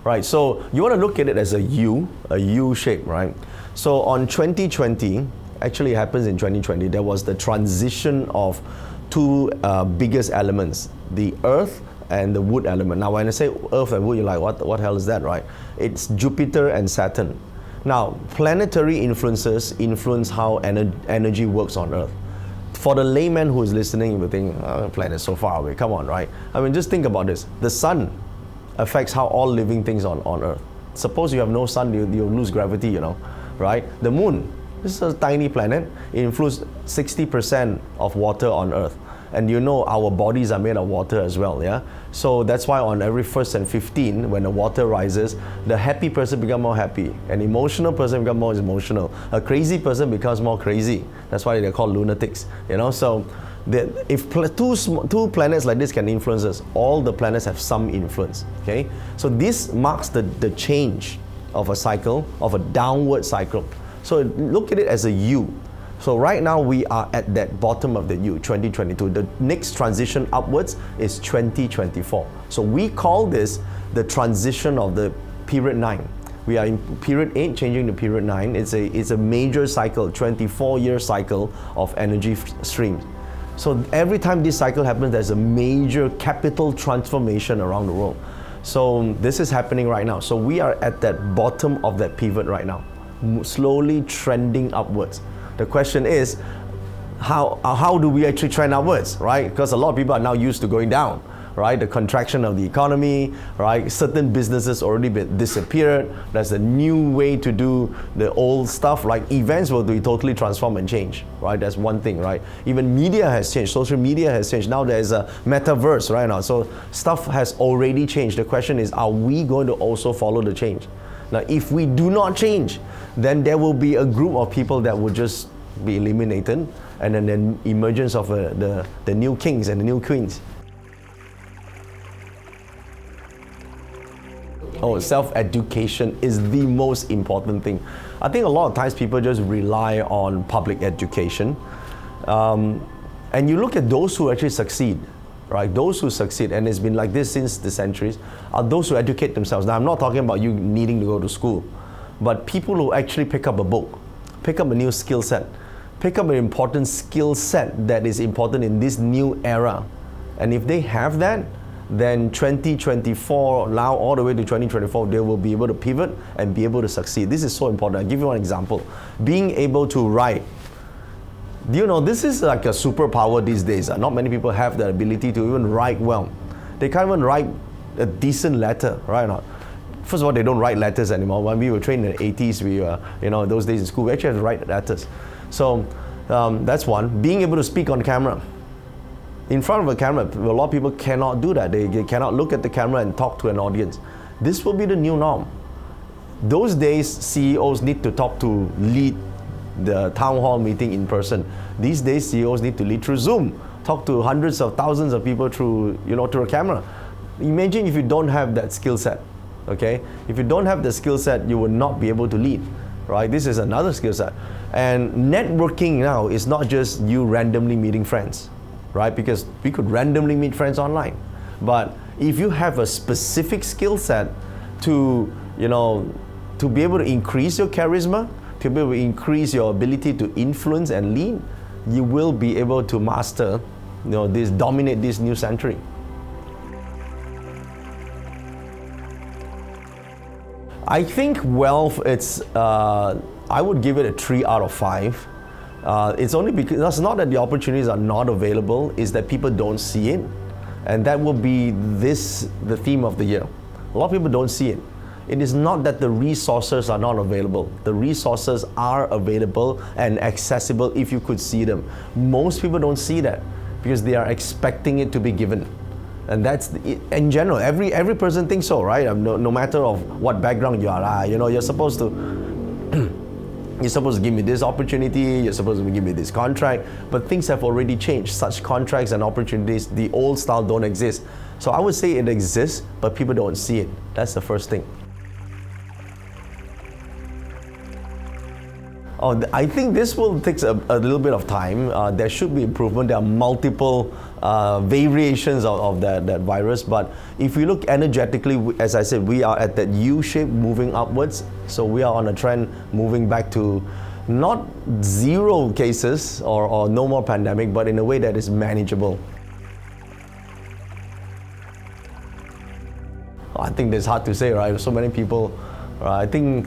right? So you want to look at it as a U shape, right? So on 2020, actually it happens in 2020, there was the transition of two biggest elements, the earth and the wood element. Now when I say earth and wood, you're like, what hell is that, right? It's Jupiter and Saturn. Now, planetary influences influence how energy works on earth. For the layman who is listening, you will think, oh, the planet's so far away, come on, right? I mean, just think about this. The sun affects how all living things on earth. Suppose you have no sun, you'll lose gravity, you know, right? The moon, this is a tiny planet. It influences 60% of water on earth. And you know our bodies are made of water as well, yeah? So that's why on every 1st and 15, when the water rises, the happy person becomes more happy. An emotional person becomes more emotional. A crazy person becomes more crazy. That's why they're called lunatics, you know? So if two planets like this can influence us, all the planets have some influence, okay? So this marks the change of a cycle, of a downward cycle. So look at it as a U. So right now we are at that bottom of the U, 2022. The next transition upwards is 2024. So we call this the transition of the period 9. We are in period 8 changing to period 9. It's a major cycle, 24-year cycle of energy streams. So every time this cycle happens, there's a major capital transformation around the world. So this is happening right now. So we are at that bottom of that pivot right now, slowly trending upwards. The question is, how do we actually trend upwards, right? Because a lot of people are now used to going down, right? The contraction of the economy, right? Certain businesses already disappeared. There's a new way to do the old stuff, like events will be totally transformed and change, right? That's one thing, right? Even media has changed, social media has changed. Now there's a metaverse right now. So stuff has already changed. The question is, are we going to also follow the change? Now, if we do not change, then there will be a group of people that will just be eliminated, and then the emergence of the new kings and the new queens. Oh, self-education is the most important thing. I think a lot of times people just rely on public education. And you look at those who actually succeed, right? Those who succeed, and it's been like this since the centuries, are those who educate themselves. Now, I'm not talking about you needing to go to school, but people who actually pick up a book, pick up a new skill set, pick up an important skill set that is important in this new era. And if they have that, then 2024, now all the way to 2024, they will be able to pivot and be able to succeed. This is so important. I'll give you one example. Being able to write. Do you know, this is like a superpower these days. Not many people have the ability to even write well. They can't even write a decent letter, right? Now, first of all, they don't write letters anymore. When we were trained in the 80s, we were, those days in school, we actually had to write letters. So that's one. Being able to speak on camera. In front of a camera, a lot of people cannot do that. They cannot look at the camera and talk to an audience. This will be the new norm. Those days, CEOs need to lead the town hall meeting in person. These days, CEOs need to lead through Zoom, talk to hundreds of thousands of people through a camera. Imagine if you don't have that skill set, okay? If you don't have the skill set, you will not be able to lead, right? This is another skill set. And networking now is not just you randomly meeting friends, right? Because we could randomly meet friends online. But if you have a specific skill set to be able to increase your charisma, to be able to increase your ability to influence and lead, you will be able to master, dominate this new century. I think wealth, I would give it a 3 out of 5. It's only because it's not that the opportunities are not available, it's that people don't see it. And that will be the theme of the year. A lot of people don't see it. It is not that the resources are not available. The resources are available and accessible if you could see them. Most people don't see that because they are expecting it to be given. And that's, in general, every person thinks so, right? No matter of what background you are, you're supposed to give me this opportunity, you're supposed to give me this contract, but things have already changed. Such contracts and opportunities, the old style don't exist. So I would say it exists, but people don't see it. That's the first thing. Oh, I think this will take a little bit of time. There should be improvement. There are multiple variations of that virus. But if we look energetically, as I said, we are at that U shape moving upwards. So we are on a trend moving back to not zero cases or no more pandemic, but in a way that is manageable. I think that's hard to say, right? So many people, I think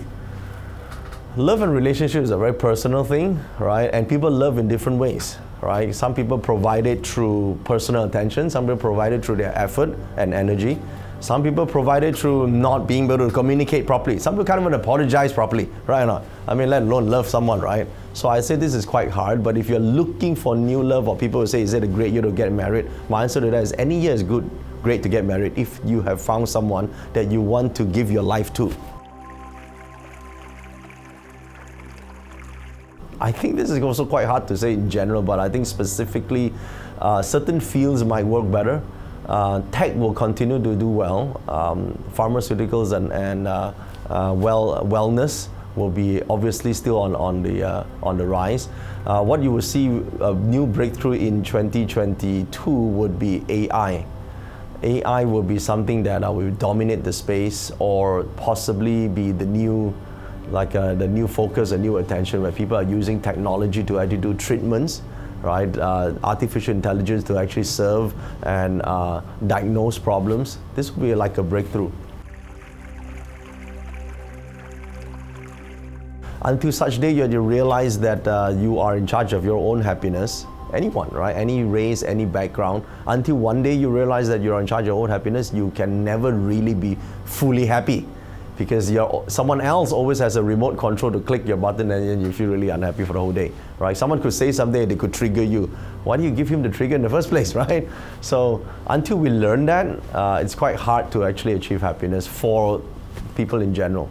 love and relationship is a very personal thing, right? And people love in different ways, right? Some people provide it through personal attention. Some people provide it through their effort and energy. Some people provide it through not being able to communicate properly. Some people can't even apologize properly, right or not? I mean, let alone love someone, right? So I say this is quite hard, but if you're looking for new love, or people will say, is it a great year to get married? My answer to that is any year is good, great to get married if you have found someone that you want to give your life to. I think this is also quite hard to say in general, but I think specifically certain fields might work better. Tech will continue to do well. Pharmaceuticals and wellness will be obviously still on the rise. What you will see a new breakthrough in 2022 would be AI. AI will be something that will dominate the space, or possibly be the new the new focus, a new attention, where people are using technology to actually do treatments, right? Artificial intelligence to actually serve and diagnose problems. This will be like a breakthrough. Until such day you realize that you are in charge of your own happiness. Anyone, right? Any race, any background. Until one day you realize that you're in charge of your own happiness, you can never really be fully happy. Because someone else always has a remote control to click your button, and then you feel really unhappy for the whole day, right? Someone could say something, they could trigger you. Why do you give him the trigger in the first place, right? So until we learn that, it's quite hard to actually achieve happiness for people in general.